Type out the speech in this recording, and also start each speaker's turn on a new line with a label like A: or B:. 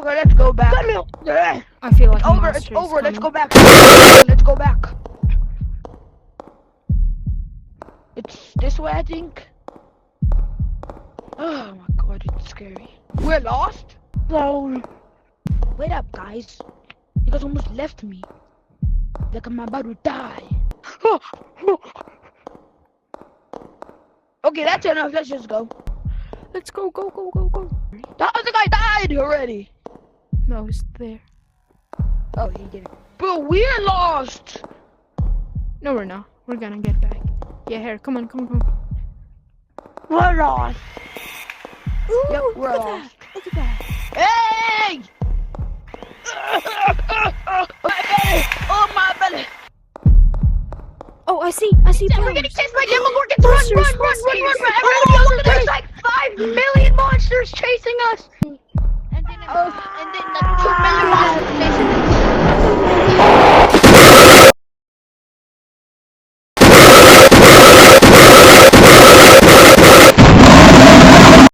A: Okay, let's go back.
B: I feel like
A: It's over. Let's go back. It's this way, I think. Oh my god, it's scary. We're lost?
C: No.
A: Wait up, guys. You guys almost left me. Like I'm about to die. Okay, that's enough. Let's just go.
B: Let's go.
A: That other guy died already.
B: No, he's there.
A: Oh, he did it. But we're lost.
B: No, we're not. We're gonna get back. Yeah, here, come on.
C: We're lost.
B: Ooh,
A: Yep, we're
B: look
A: lost.
B: Look at that.
A: Hey! My belly! Oh, my belly!
B: Oh, I see.
A: We're getting chased by Demogorgons! Run! Everybody else, there's like 5 million monsters chasing us! And then like 2